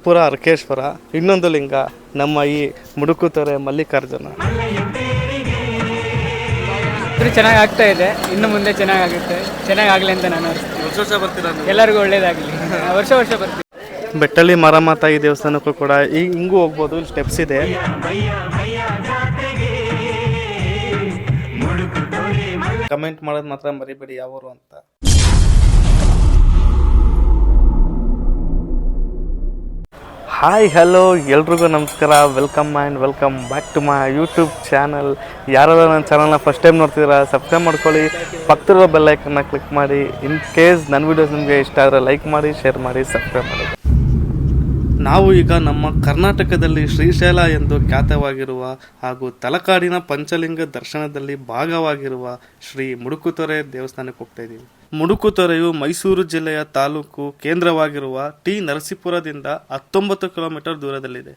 ಪುರ ಅರ್ಕೇಶ್ವರ, ಇನ್ನೊಂದು ಲಿಂಗ ನಮ್ಮ ಈ ಮುಡುಕುತೊರೆ ಮಲ್ಲಿಕಾರ್ಜುನ. ಚೆನ್ನಾಗಿ ಆಗ್ತಾ ಇದೆ, ಇನ್ನು ಮುಂದೆ ಚೆನ್ನಾಗಾಗುತ್ತೆ, ಚೆನ್ನಾಗಾಗಲಿ ಅಂತ ನಾನು ವರ್ಷ ವರ್ಷ ಬರ್ತೀರಾ? ಎಲ್ಲರಿಗೂ ಒಳ್ಳೇದಾಗಲಿ. ವರ್ಷ ವರ್ಷ ಬರ್ತೀವಿ. ಬೆಟ್ಟಳ್ಳಿ ಮಾರಮ್ಮ ತಾಯಿ ದೇವಸ್ಥಾನಕ್ಕೂ ಕೂಡ ಹಿಂಗೂ ಹೋಗ್ಬೋದು, ಇಲ್ಲಿ ಸ್ಟೆಪ್ಸ್ ಇದೆ. ಕಮೆಂಟ್ ಮಾಡೋದು ಮಾತ್ರ ಮರಿಬೇಡಿ ಯಾವರು ಅಂತ. ಹಾಯ್ ಹಲೋ ಎಲ್ರಿಗೂ ನಮಸ್ಕಾರ, welcome and welcome back to my YouTube channel. ಯಾರಾದ್ರೂ ನನ್ನ ಚಾನಲ್ನ ಫಸ್ಟ್ ಟೈಮ್ ನೋಡ್ತಿದ್ದೀರಾ ಸಬ್ಸ್ಕ್ರೈಬ್ ಮಾಡ್ಕೊಳ್ಳಿ, ಪಕ್ಕದಲ್ಲಿರೋ ಬೆಲ್ ಐಕನ್ನ ಕ್ಲಿಕ್ ಮಾಡಿ. ಇನ್ ಕೇಸ್ ನನ್ನ ವೀಡಿಯೋಸ್ ನಿಮಗೆ ಇಷ್ಟ ಆದರೆ ಲೈಕ್ ಮಾಡಿ, ಶೇರ್ ಮಾಡಿ, ಸಬ್ಸ್ಕ್ರೈಬ್ ಮಾಡಿ. ನಾವು ಈಗ ನಮ್ಮ ಕರ್ನಾಟಕದಲ್ಲಿ ಶ್ರೀಶೈಲ ಎಂದು ಖ್ಯಾತವಾಗಿರುವ ಹಾಗೂ ತಲಕಾಡಿನ ಪಂಚಲಿಂಗ ದರ್ಶನದಲ್ಲಿ ಭಾಗವಾಗಿರುವ ಶ್ರೀ ಮುಡುಕುತೊರೆ ದೇವಸ್ಥಾನಕ್ಕೆ ಹೋಗ್ತಾ ಇದ್ದೀವಿ. ಮುಡುಕುತೊರೆಯು ಮೈಸೂರು ಜಿಲ್ಲೆಯ ತಾಲೂಕು ಕೇಂದ್ರವಾಗಿರುವ ಟಿ ನರಸೀಪುರದಿಂದ 19 ಕಿಲೋಮೀಟರ್ ದೂರದಲ್ಲಿದೆ.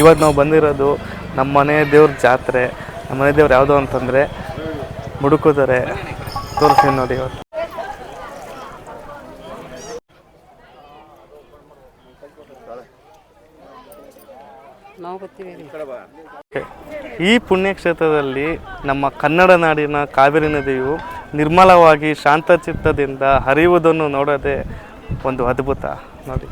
ಇವತ್ತು ನಾವು ಬಂದಿರೋದು ನಮ್ಮ ಮನೆ ದೇವ್ರ ಜಾತ್ರೆ. ನಮ್ಮ ಮನೆ ದೇವ್ರು ಯಾವುದು ಅಂತಂದರೆ ಮುಡುಕುತೊರೆ. ತೋರಿಸ್ತೀನಿ ನೋಡಿ ಇವತ್ತು. ಈ ಪುಣ್ಯಕ್ಷೇತ್ರದಲ್ಲಿ ನಮ್ಮ ಕನ್ನಡ ನಾಡಿನ ಕಾವೇರಿ ನದಿಯು ನಿರ್ಮಲವಾಗಿ ಶಾಂತಚಿತ್ತದಿಂದ ಹರಿಯುವುದನ್ನು ನೋಡೋದೇ ಒಂದು ಅದ್ಭುತ ನೋಡಿ.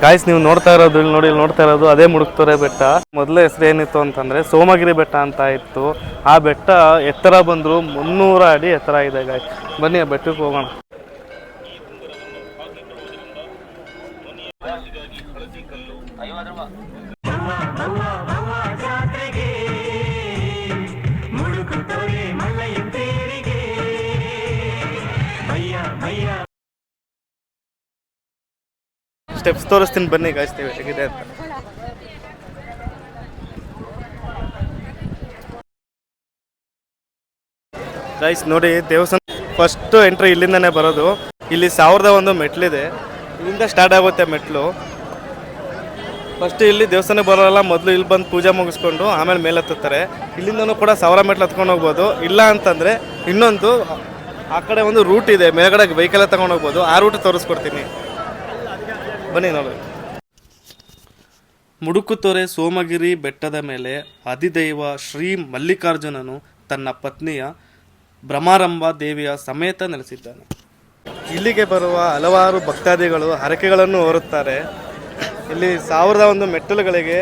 ಗಾಯ್ಸ್, ನೀವು ನೋಡ್ತಾ ಇರೋದು ಇಲ್ಲಿ ನೋಡ್ತಾ ಇರೋದು ಅದೇ ಮುಡುಕುತೊರೆ ಬೆಟ್ಟ. ಮೊದಲೇ ಹೆಸರು ಏನಿತ್ತು ಅಂತಂದ್ರೆ ಸೋಮಗಿರಿ ಬೆಟ್ಟ ಅಂತ ಇತ್ತು. ಆ ಬೆಟ್ಟ ಎತ್ತರ ಬಂದ್ರು 300 ಅಡಿ ಎತ್ತರ ಇದೆ ಗಾಯ್ಸ್. ಬನ್ನಿ ಆ ಬೆಟ್ಟಕ್ಕೆ ಹೋಗೋಣ. ಸ್ಟೆಪ್ಸ್ ತೋರಿಸ್ತೀನಿ ಬನ್ನಿ ಗಾಯ್ಸ್, ನೀವು ಹೇಗಿದೆ ಅಂತ. ಗಾಯ್ಸ್ ನೋಡಿ, ದೇವಸ್ಥಾನ ಫಸ್ಟ್ ಎಂಟ್ರಿ ಇಲ್ಲಿಂದನೇ ಬರೋದು. ಇಲ್ಲಿ 1001 ಮೆಟ್ಲಿದೆ. ಇಲ್ಲಿಂದ ಸ್ಟಾರ್ಟ್ ಆಗುತ್ತೆ ಮೆಟ್ಲು. ಫಸ್ಟ್ ಇಲ್ಲಿ ದೇವಸ್ಥಾನಕ್ಕೆ ಬರೋಲ್ಲ, ಮೊದಲು ಇಲ್ಲಿ ಬಂದು ಪೂಜೆ ಮುಗಿಸ್ಕೊಂಡು ಆಮೇಲೆ ಮೇಲೆ ಹತ್ತುತ್ತಾರೆ. ಇಲ್ಲಿಂದನೂ ಕೂಡ 1000 ಮೆಟ್ಲು ಹತ್ಕೊಂಡು ಹೋಗ್ಬೋದು. ಇಲ್ಲ ಅಂತಂದರೆ ಇನ್ನೊಂದು ಆ ಕಡೆ ಒಂದು ರೂಟ್ ಇದೆ, ಮೇಲ್ಗಡೆ ವೆಹಿಕಲ್ ತಗೊಂಡು ಹೋಗ್ಬೋದು. ಆ ರೂಟ್ ತೋರಿಸ್ಕೊಡ್ತೀನಿ ಬನ್ನಿ ನೋಡಿ. ಮುಡುಕುತೊರೆ ಸೋಮಗಿರಿ ಬೆಟ್ಟದ ಮೇಲೆ ಅಧಿದೈವ ಶ್ರೀ ಮಲ್ಲಿಕಾರ್ಜುನನು ತನ್ನ ಪತ್ನಿಯ ಭ್ರಮಾರಂಭ ದೇವಿಯ ಸಮೇತ ನೆಲೆಸಿದ್ದಾನೆ. ಇಲ್ಲಿಗೆ ಬರುವ ಹಲವಾರು ಭಕ್ತಾದಿಗಳು ಹರಕೆಗಳನ್ನು ಹೊರುತ್ತಾರೆ. ಇಲ್ಲಿ 1001 ಮೆಟ್ಟಲುಗಳಿಗೆ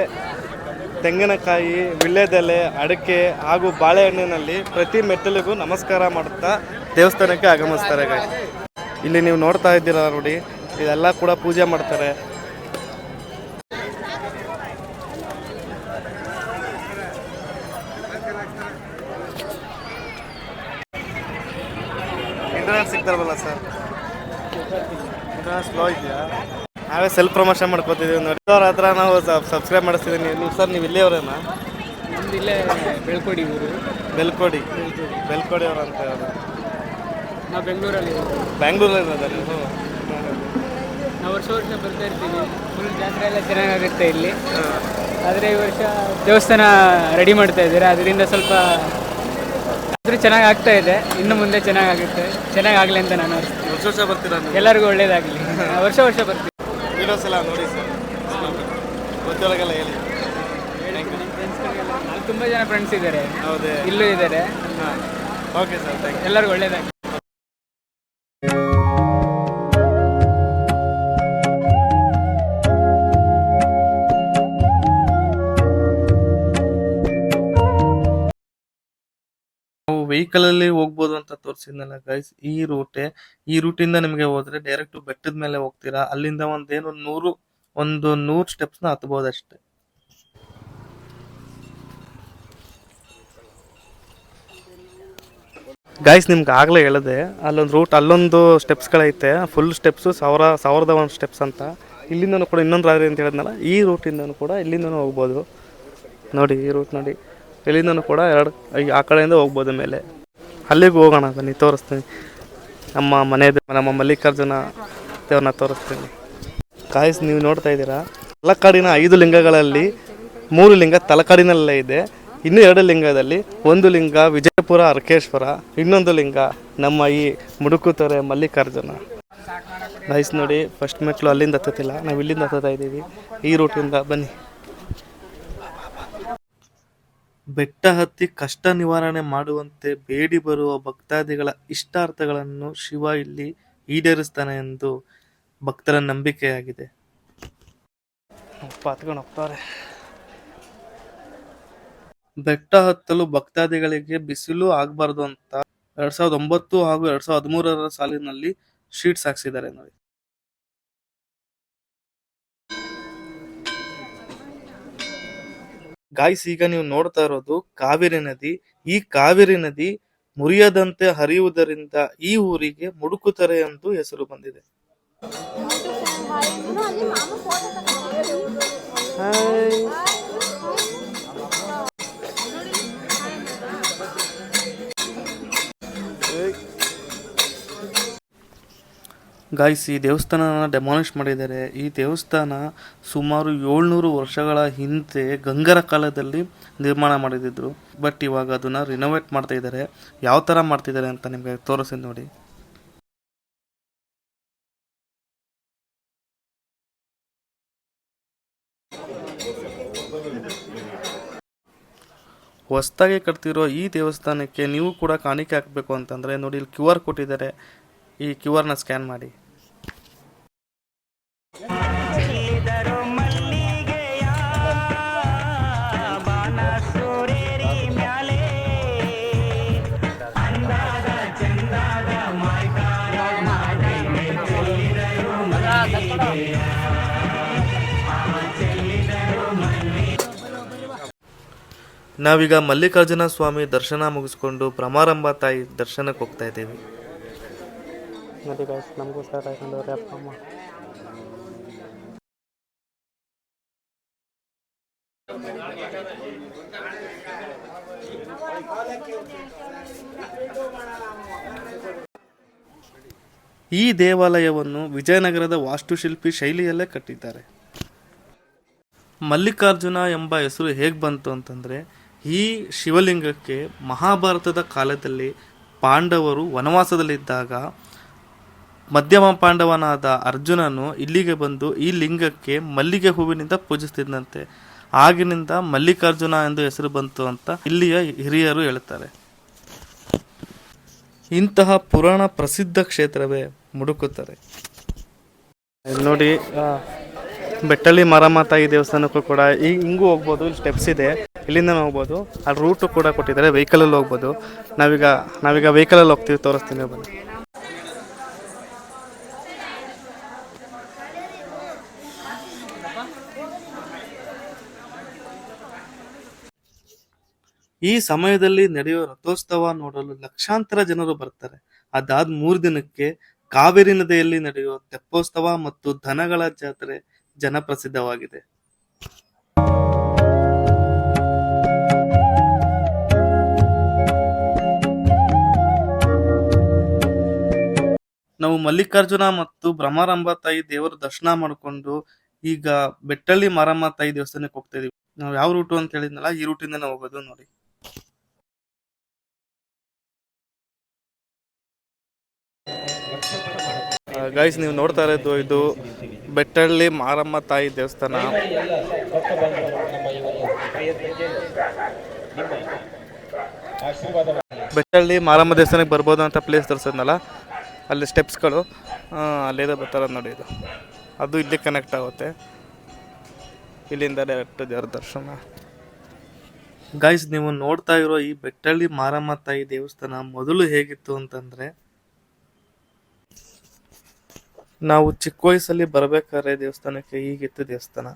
ತೆಂಗಿನಕಾಯಿ, ವಿಳ್ಯದೆಲೆ, ಅಡಿಕೆ ಹಾಗೂ ಬಾಳೆಹಣ್ಣಿನಲ್ಲಿ ಪ್ರತಿ ಮೆಟ್ಟಲಿಗೂ ನಮಸ್ಕಾರ ಮಾಡುತ್ತಾ ದೇವಸ್ಥಾನಕ್ಕೆ ಆಗಮಿಸ್ತಾರೆ. ಇಲ್ಲಿ ನೀವು ನೋಡ್ತಾ ಇದ್ದೀರಾ ನೋಡಿ, ಇದೆಲ್ಲ ಕೂಡ ಪೂಜೆ ಮಾಡ್ತಾರೆ. ಇಂಟರ್ನೆಟ್ ಸಿಗ್ತಾರಲ್ಲ ಸರ್, ಇಂಟರ್ನೆಟ್ ಸ್ಲೋ ಇದೆಯಾ? ನಾವೇ ಸೆಲ್ಫ್ ಪ್ರಮೋಷನ್ ಮಾಡ್ಕೋತಿದ್ದೀವಿ ನೋಡಿ. ಅವ್ರ ಹತ್ರ ನಾವು ಸಬ್ಸ್ಕ್ರೈಬ್ ಮಾಡಿಸ್ತಿದ್ದೀನಿ. ನೀವು ಸರ್, ನೀವು ಇಲ್ಲೇ ಅವರೇನಾ? ನಮ್ದು ಇಲ್ಲೇ ಬೆಳ್ಕೋಡಿ ಊರು. ಬೆಳ್ಕೋಡಿ ಅವರು ಅಂತ ಹೇಳೋದು. ನಾವು ಬೆಂಗಳೂರಲ್ಲಿ ಬ್ಯಾಂಗ್ಳೂರಲ್ಲಿ ನೀವು? ನಾವು ವರ್ಷ ಬರ್ತಾ ಇರ್ತೀವಿ. ಫುಲ್ ಜಾತ್ರೆ ಎಲ್ಲ ಚೆನ್ನಾಗಾಗುತ್ತೆ ಇಲ್ಲಿ. ಆದರೆ ಈ ವರ್ಷ ದೇವಸ್ಥಾನ ರೆಡಿ ಮಾಡ್ತಾ ಇದ್ದಾರೆ, ಅದರಿಂದ ಸ್ವಲ್ಪ ಆದರೂ ಚೆನ್ನಾಗಿ ಆಗ್ತಾ ಇದೆ. ಇನ್ನು ಮುಂದೆ ಚೆನ್ನಾಗಾಗುತ್ತೆ, ಚೆನ್ನಾಗಾಗಲಿ ಅಂತ ನಾನು ವರ್ಷ ವರ್ಷ ಬರ್ತೀರಾ? ಎಲ್ಲರಿಗೂ ಒಳ್ಳೇದಾಗಲಿ. ವರ್ಷ ವರ್ಷ ಬರ್ತೀವಿ. ವೀಡಿಯೋಸ್ ಎಲ್ಲ ನೋಡಿ ಸರ್, ಗೊತ್ತೊಳಗೆಲ್ಲ ಹೇಳಿ. ತುಂಬ ಜನ ಫ್ರೆಂಡ್ಸ್ ಇದ್ದಾರೆ, ಹೌದೇ, ಇಲ್ಲೂ ಇದ್ದಾರೆ. Okay sir, thank you. ಎಲ್ಲರಿಗೂ ಒಳ್ಳೇದಾಗಲಿ. ವೆಹಿಕಲಲ್ಲಿ ಹೋಗ್ಬೋದು ಅಂತ ತೋರಿಸಿದ್ನಲ್ಲ ಗೈಸ್, ಈ ರೂಟಿಂದ ನಿಮಗೆ ಹೋದ್ರೆ ಡೈರೆಕ್ಟ್ ಬೆಟ್ಟದ ಮೇಲೆ ಹೋಗ್ತೀರಾ. ಅಲ್ಲಿಂದ ಒಂದು 100 ಸ್ಟೆಪ್ಸ್ನ ಹತ್ಬೋದಷ್ಟೇ. ಗೈಸ್ ನಿಮ್ಗೆ ಆಗಲೇ ಹೇಳಿದೆ, ಅಲ್ಲೊಂದು ಸ್ಟೆಪ್ಸ್ಗಳೈತೆ, ಫುಲ್ ಸ್ಟೆಪ್ಸು 1001 ಸ್ಟೆಪ್ಸ್ ಅಂತ. ಇಲ್ಲಿಂದನೂ ಕೂಡ ಇನ್ನೊಂದು ರಾತ್ರಿ ಅಂತ ಹೇಳಿದ್ನಲ್ಲ, ಈ ರೂಟಿಂದನೂ ಕೂಡ ಇಲ್ಲಿಂದನೂ ಹೋಗ್ಬೋದು. ನೋಡಿ ಈ ರೂಟ್ ನೋಡಿ, ಇಲ್ಲಿಂದನೂ ಕೂಡ ಆ ಕಡೆಯಿಂದ ಹೋಗ್ಬೋದು ಮೇಲೆ. ಅಲ್ಲಿಗೆ ಹೋಗೋಣ ಬನ್ನಿ, ತೋರಿಸ್ತೀನಿ. ನಮ್ಮ ಮಲ್ಲಿಕಾರ್ಜುನ ದೇವ್ರನ್ನ ತೋರಿಸ್ತೀನಿ. ಗಾಯ್ಸ್ ನೀವು ನೋಡ್ತಾ ಇದ್ದೀರಾ, ತಲಕಾಡಿನ 5 ಲಿಂಗಗಳಲ್ಲಿ 3 ಲಿಂಗ ತಲಕಾಡಿನಲ್ಲೇ ಇದೆ. ಇನ್ನು 2 ಲಿಂಗದಲ್ಲಿ, ಒಂದು ಲಿಂಗ ವಿಜಯಪುರ ಅರ್ಕೇಶ್ವರ, ಇನ್ನೊಂದು ಲಿಂಗ ನಮ್ಮ ಈ ಮುಡುಕುತೊರೆ ಮಲ್ಲಿಕಾರ್ಜುನ. ಗಾಯ್ಸ್ ನೋಡಿ, ಫಸ್ಟ್ ಮೆಟ್ಲು ಅಲ್ಲಿಂದ ಹತ್ತುತ್ತಿಲ್ಲ, ನಾವು ಇಲ್ಲಿಂದ ಹತ್ತುತ್ತಾ ಇದ್ದೀವಿ. ಈ ರೂಟಿಂದ ಬನ್ನಿ. ಬೆಟ್ಟ ಹತ್ತಿ ಕಷ್ಟ ನಿವಾರಣೆ ಮಾಡುವಂತೆ ಬೇಡಿ ಬರುವ ಭಕ್ತಾದಿಗಳ ಇಷ್ಟಾರ್ಥಗಳನ್ನು ಶಿವ ಇಲ್ಲಿ ಈಡೇರಿಸ್ತಾನೆ ಎಂದು ಭಕ್ತರ ನಂಬಿಕೆಯಾಗಿದೆ. ಹತ್ಕೊಂಡು ಹೋಗ್ತಾರೆ. ಬೆಟ್ಟ ಹತ್ತಲು ಭಕ್ತಾದಿಗಳಿಗೆ ಬಿಸಿಲು ಆಗಬಾರ್ದು ಅಂತ 2009 ಹಾಗೂ 2013 ಸಾಲಿನಲ್ಲಿ ಶೀಟ್ಸ್ ಹಾಕ್ಸಿದ್ದಾರೆ ನೋಡಿ. ಗಾಯ್ಸ್ ಈಗ ನೀವು ನೋಡ್ತಾ ಇರೋದು ಕಾವೇರಿ ನದಿ. ಈ ಕಾವೇರಿ ನದಿ ಮುರಿಯದಂತೆ ಹರಿಯುವುದರಿಂದ ಈ ಊರಿಗೆ ಮುಡುಕುತೊರೆ ಎಂದು ಹೆಸರು ಬಂದಿದೆ. ಗಾಯ್ಸ್ ಈ ದೇವಸ್ಥಾನನ ಡೆಮಾಲಿಷ್ ಮಾಡಿದ್ದಾರೆ. ಈ ದೇವಸ್ಥಾನ ಸುಮಾರು 700 ವರ್ಷಗಳ ಹಿಂದೆ ಗಂಗರ ಕಾಲದಲ್ಲಿ ನಿರ್ಮಾಣ ಮಾಡಿದ್ರು. ಬಟ್ ಇವಾಗ ಅದನ್ನ ರಿನೋವೇಟ್ ಮಾಡ್ತಾ ಇದ್ದಾರೆ. ಯಾವ ತರ ಮಾಡ್ತಿದ್ದಾರೆ ಅಂತ ನಿಮಗೆ ತೋರಿಸ್ತೀನಿ ನೋಡಿ. ಹೊಸದಾಗಿ ಕಟ್ತಿರೋ ಈ ದೇವಸ್ಥಾನಕ್ಕೆ ನೀವು ಕೂಡ ಕಾಣಿಕೆ ಹಾಕಬೇಕು ಅಂತಂದ್ರೆ ನೋಡಿ, ಇಲ್ಲಿ QR ಕೊಟ್ಟಿದ್ದಾರೆ. ಈ QR ಸ್ಕ್ಯಾನ್ ಮಾಡಿ. ನಾವೀಗ ಮಲ್ಲಿಕಾರ್ಜುನ ಸ್ವಾಮಿ ದರ್ಶನ ಮುಗಿಸ್ಕೊಂಡು ಭ್ರಮರಾಂಬ ತಾಯಿ ದರ್ಶನಕ್ಕೆ ಹೋಗ್ತಾ ಇದ್ದೀವಿ. ನೋಡಿ ಗಾಯ್ಸ್, ನಮಗೋಸ್ಕರ ಕಾಯ್ಕೊಂಡವ್ರೆ ಅಪ್ಪ ಅಮ್ಮ. ಈ ದೇವಾಲಯವನ್ನು ವಿಜಯನಗರದ ವಾಸ್ತುಶಿಲ್ಪಿ ಶೈಲಿಯಲ್ಲೇ ಕಟ್ಟಿದ್ದಾರೆ. ಮಲ್ಲಿಕಾರ್ಜುನ ಎಂಬ ಹೆಸರು ಹೇಗೆ ಬಂತು ಅಂತಂದರೆ, ಈ ಶಿವಲಿಂಗಕ್ಕೆ ಮಹಾಭಾರತದ ಕಾಲದಲ್ಲಿ ಪಾಂಡವರು ವನವಾಸದಲ್ಲಿದ್ದಾಗ ಮಧ್ಯಮ ಪಾಂಡವನಾದ ಅರ್ಜುನನು ಇಲ್ಲಿಗೆ ಬಂದು ಈ ಲಿಂಗಕ್ಕೆ ಮಲ್ಲಿಗೆ ಹೂವಿನಿಂದ ಪೂಜಿಸ್ತಿದ್ದಂತೆ. ಆಗಿನಿಂದ ಮಲ್ಲಿಕಾರ್ಜುನ ಎಂದು ಹೆಸರು ಬಂತು ಅಂತ ಇಲ್ಲಿಯ ಹಿರಿಯರು ಹೇಳುತ್ತಾರೆ. ಇಂತಹ ಪುರಾಣ ಪ್ರಸಿದ್ಧ ಕ್ಷೇತ್ರವೇ ಮುಡುಕುತೊರೆ. ನೋಡಿ, ಬೆಟ್ಟಳ್ಳಿ ಮಾರಮ್ಮ ತಾಯಿ ದೇವಸ್ಥಾನಕ್ಕೂ ಕೂಡ ಹಿಂಗೂ ಹೋಗ್ಬೋದು. ಇಲ್ಲಿ ಸ್ಟೆಪ್ಸ್ ಇದೆ, ಇಲ್ಲಿಂದ ಹೋಗ್ಬೋದು. ಅಲ್ಲಿ ರೂಟು ಕೂಡ ಕೊಟ್ಟಿದ್ದಾರೆ, ವೆಹಿಕಲಲ್ಲಿ ಹೋಗ್ಬೋದು. ನಾವೀಗ ವೆಹಿಕಲಲ್ಲಿ ಹೋಗ್ತೀವಿ, ತೋರಿಸ್ತೀನಿ ಬನ್ನಿ. ಈ ಸಮಯದಲ್ಲಿ ನಡೆಯುವ ರಥೋತ್ಸವ ನೋಡಲು ಲಕ್ಷಾಂತರ ಜನರು ಬರ್ತಾರೆ. ಅದಾದ 3 ದಿನಕ್ಕೆ ಕಾವೇರಿ ನದಿಯಲ್ಲಿ ನಡೆಯುವ ತೆಪ್ಪೋತ್ಸವ ಮತ್ತು ದನಗಳ ಜಾತ್ರೆ ಜನಪ್ರಸಿದ್ಧವಾಗಿದೆ. ನಾವು ಮಲ್ಲಿಕಾರ್ಜುನ ಮತ್ತು ಭ್ರಮರಾಂಬ ತಾಯಿ ದೇವರ ದರ್ಶನ ಮಾಡಿಕೊಂಡು ಈಗ ಬೆಟ್ಟಳ್ಳಿ ಮಾರಮ್ಮ ತಾಯಿ ದೇವಸ್ಥಾನಕ್ಕೆ ಹೋಗ್ತಾ ಇದೀವಿ. ನಾವು ಯಾವ ರೂಟು ಅಂತ ಹೇಳಿದ್ನಲ್ಲ, ಈ ರೂಟಿಂದ ಹೋಗೋದು ನೋಡಿ. ಗೈಸ್ ನೀವು ನೋಡ್ತಾ ಇರೋದು ಇದು ಬೆಟ್ಟಳ್ಳಿ ಮಾರಮ್ಮ ತಾಯಿ ದೇವಸ್ಥಾನ. ಬೆಟ್ಟಳ್ಳಿ ಮಾರಮ್ಮ ದೇವಸ್ಥಾನಕ್ಕೆ ಬರ್ಬೋದು ಅಂತ ಪ್ಲೇಸ್ ತೋರಿಸಿದ್ನಲ್ಲ, ಅಲ್ಲಿ ಸ್ಟೆಪ್ಸ್ಗಳು ಅಲ್ಲಿದೆ ಬರ್ತಾರೆ ನೋಡಿ. ಅದು ಇಲ್ಲಿ ಕನೆಕ್ಟ್ ಆಗುತ್ತೆ. ಇಲ್ಲಿಂದ ಡೈರೆಕ್ಟ್ ದೇವ್ರ ದರ್ಶನ. ಗೈಸ್, ನೀವು ನೋಡ್ತಾ ಇರೋ ಈ ಬೆಟ್ಟಳ್ಳಿ ಮಾರಮ್ಮ ತಾಯಿ ದೇವಸ್ಥಾನ ಮೊದಲು ಹೇಗಿತ್ತು ಅಂತಂದ್ರೆ, ನಾವು ಚಿಕ್ಕ ವಯಸ್ಸಲ್ಲಿ ಬರ್ಬೇಕಾದ್ರೆ ದೇವಸ್ಥಾನಕ್ಕೆ ಹೀಗಿತ್ತು ದೇವಸ್ಥಾನ.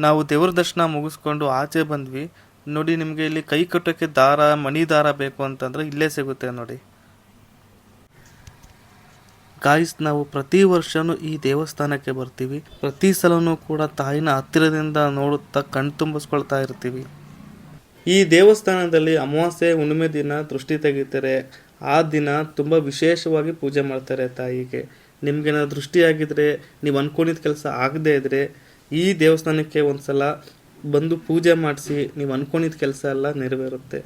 ನಾವು ದೇವ್ರ ದರ್ಶನ ಮುಗಿಸ್ಕೊಂಡು ಆಚೆ ಬಂದ್ವಿ. ನೋಡಿ, ನಿಮಗೆ ಇಲ್ಲಿ ಕೈ ಕಟ್ಟೋಕ್ಕೆ ದಾರ, ಮಣಿ ದಾರ ಬೇಕು ಅಂತಂದ್ರೆ ಇಲ್ಲೇ ಸಿಗುತ್ತೆ ನೋಡಿ. ಗಾಯ್ಸ್, ನಾವು ಪ್ರತಿ ವರ್ಷನೂ ಈ ದೇವಸ್ಥಾನಕ್ಕೆ ಬರ್ತೀವಿ. ಪ್ರತಿ ಸಲನೂ ಕೂಡ ತಾಯಿನ ಹತ್ತಿರದಿಂದ ನೋಡುತ್ತಾ ಕಣ್ತುಂಬಿಸ್ಕೊಳ್ತಾ ಇರ್ತೀವಿ. ಈ ದೇವಸ್ಥಾನದಲ್ಲಿ ಅಮಾವಾಸ್ಯೆ ಹುಣ್ಣಿಮೆ ದಿನ ದೃಷ್ಟಿ ತೆಗಿತಾರೆ. ಆ ದಿನ ತುಂಬ ವಿಶೇಷವಾಗಿ ಪೂಜೆ ಮಾಡ್ತಾರೆ ತಾಯಿಗೆ. ನಿಮ್ಗೇನಾದ್ರು ದೃಷ್ಟಿಯಾಗಿದ್ರೆ, ನೀವು ಅನ್ಕೊಂಡಿದ್ದ ಕೆಲಸ ಆಗದೆ ಇದ್ರೆ ಈ ದೇವಸ್ಥಾನಕ್ಕೆ ಒಂದ್ಸಲ ಬಂದು ಪೂಜೆ ಮಾಡಿಸಿ, ನೀವು ಅನ್ಕೊಂಡಿದ್ದ ಕೆಲಸ ಎಲ್ಲ ನೆರವೇರುತ್ತೆ.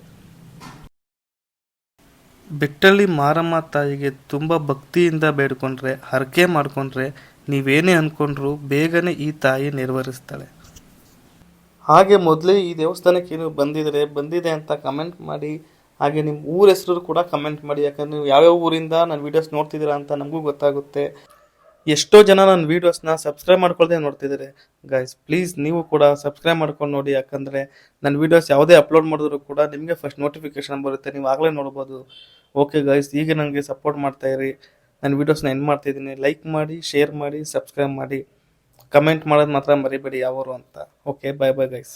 ಬೆಟ್ಟಳ್ಳಿ ಮಾರಮ್ಮ ತಾಯಿಗೆ ತುಂಬ ಭಕ್ತಿಯಿಂದ ಬೇಡ್ಕೊಂಡ್ರೆ, ಹರಕೆ ಮಾಡಿಕೊಂಡ್ರೆ, ನೀವೇನೇ ಅಂದ್ಕೊಂಡ್ರು ಬೇಗನೆ ಈ ತಾಯಿ ನೆರವೇರಿಸ್ತಾಳೆ. ಹಾಗೆ ಮೊದಲೇ ಈ ದೇವಸ್ಥಾನಕ್ಕೆ ನೀವು ಬಂದಿದೆ ಅಂತ ಕಮೆಂಟ್ ಮಾಡಿ. ಹಾಗೆ ನಿಮ್ಮ ಊರ ಹೆಸರು ಕೂಡ ಕಮೆಂಟ್ ಮಾಡಿ. ಯಾಕಂದರೆ ನೀವು ಯಾವ್ಯಾವ ಊರಿಂದ ನನ್ನ ವೀಡಿಯೋಸ್ ನೋಡ್ತಿದ್ದೀರಾ ಅಂತ ನಮಗೂ ಗೊತ್ತಾಗುತ್ತೆ. ಎಷ್ಟೋ ಜನ ನನ್ನ ವೀಡಿಯೋಸ್ನ ಸಬ್ಸ್ಕ್ರೈಬ್ ಮಾಡ್ಕೊಳ್ದೆ ನೋಡ್ತಿದ್ದಾರೆ. ಗೈಸ್, ಪ್ಲೀಸ್ ನೀವು ಕೂಡ ಸಬ್ಸ್ಕ್ರೈಬ್ ಮಾಡ್ಕೊಂಡು ನೋಡಿ. ಯಾಕಂದರೆ ನನ್ನ ವೀಡಿಯೋಸ್ ಯಾವುದೇ ಅಪ್ಲೋಡ್ ಮಾಡಿದ್ರು ಕೂಡ ನಿಮಗೆ ಫಸ್ಟ್ ನೋಟಿಫಿಕೇಶನ್ ಬರುತ್ತೆ, ನೀವು ಆಗಲೇ ನೋಡ್ಬೋದು. ಓಕೆ ಗೈಸ್, ಈಗ ನನಗೆ ಸಪೋರ್ಟ್ ಮಾಡ್ತಾಯಿರಿ. ನನ್ನ ವೀಡಿಯೋಸ್ನ ಎಂಡ್ ಮಾಡ್ತಿದ್ದೀನಿ. ಲೈಕ್ ಮಾಡಿ, ಶೇರ್ ಮಾಡಿ, ಸಬ್ಸ್ಕ್ರೈಬ್ ಮಾಡಿ, ಕಮೆಂಟ್ ಮಾಡೋದು ಮಾತ್ರ ಮರಿಬೇಡಿ ಯಾವರು ಅಂತ. ಓಕೆ, ಬಾಯ್ ಬಾಯ್ ಗೈಸ್.